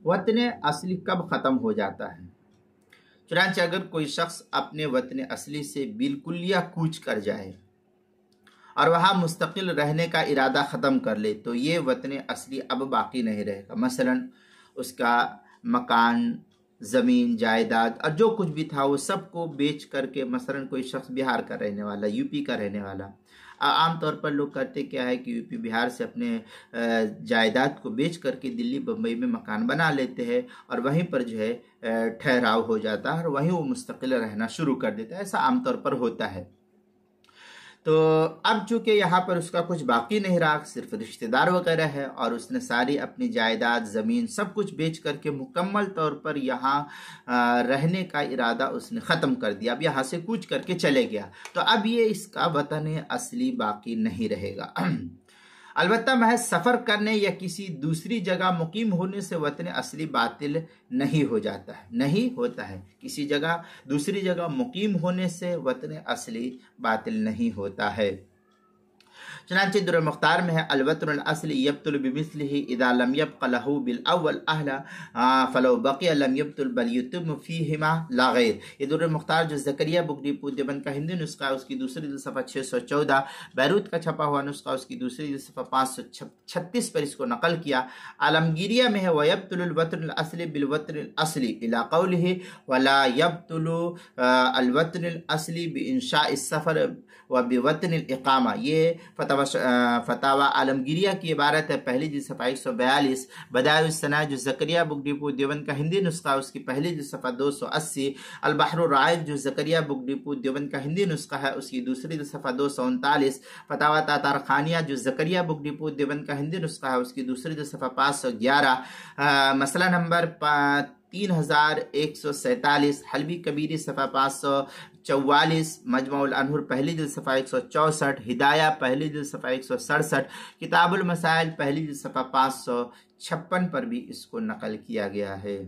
वतन असली कब ख़त्म हो जाता है? चुनांचे अगर कोई शख्स अपने वतन असली से बिल्कुलिया कूच कर जाए और वहाँ मुस्तकिल रहने का इरादा ख़त्म कर ले तो ये वतन असली अब बाकी नहीं रहेगा। मसलन उसका मकान, ज़मीन, जायदाद और जो कुछ भी था वो सबको बेच करके, मसलन कोई शख्स बिहार का रहने वाला, यूपी का रहने वाला, आम तौर पर लोग करते क्या है कि यूपी बिहार से अपने जायदाद को बेच करके दिल्ली बम्बई में मकान बना लेते हैं और वहीं पर जो है ठहराव हो जाता है और वहीं वो मुस्तकिल रहना शुरू कर देता है। ऐसा आमतौर पर होता है। तो अब चूंकि यहाँ पर उसका कुछ बाकी नहीं रहा, सिर्फ रिश्तेदार वगैरह है और उसने सारी अपनी जायदाद, ज़मीन सब कुछ बेच करके मुकम्मल तौर पर यहाँ रहने का इरादा उसने ख़त्म कर दिया। अब यहाँ से कूच करके चले गया तो अब ये इसका वतन असली बाकी नहीं रहेगा। अलबत्ता महज सफ़र करने या किसी दूसरी जगह मुकीम होने से वतन असली बातिल नहीं हो जाता है, नहीं होता है। किसी जगह दूसरी जगह मुकीम होने से वतन असली बातिल नहीं होता है। चुनांचे दुर्र मुख्तार में है अलवतन असली यब्तुल बिमिस्लिही इदा लम यब्क़ लहू बिल अव्वल अहला फलो बक़िया लम यब्तुल बल युतम फीहिमा ला गैर। ये दुर्र मुख्तार जो ज़करिया बुक डिपो देवबंद का हिंदी नुस्खा, उसकी दूसरी सफ़ा 614, बैरूत का छपा हुआ नुस्खा उसकी दूसरी सफ़ा 536 पर इसको नकल किया। आलमगीरिया में है वयब्तुल वतन असली बिल वतन असली इला क़ौलिही वला यब्तुलु अल वतन असली बिइंशा इस्सफ़र व बिवतन इक़ामा। ये फतावा आलमगीरिया की इबारत है, पहली जिल्द सफ़ा 142। बदाउस्सना जो ज़करिया बुक डिपो देवबंद का हिंदी नुस्खा उसकी पहली जिल्द सफ़ा 280। अल बहरुर राइद जो ज़करिया बुक डिपो देवबंद का हिंदी नुस्खा है उसकी दूसरी जिल्द सफ़ा 239। फतावा तातार खानिया जो ज़करिया बुक डिपो देवबंद का हिंदी नुस्खा है उसकी दूसरी जिल्द सफ़ा 511। मसला नंबर 3147, हलबी कबीरी सफ़ा 544, मजमुउल अनहुर पहली जिल्द सफ़ा 164, हिदाया पहली जिल्द सफ़ा 167, किताबुल मसाइल पहली जिल्द सफ़ा 556 पर भी इसको नकल किया गया है।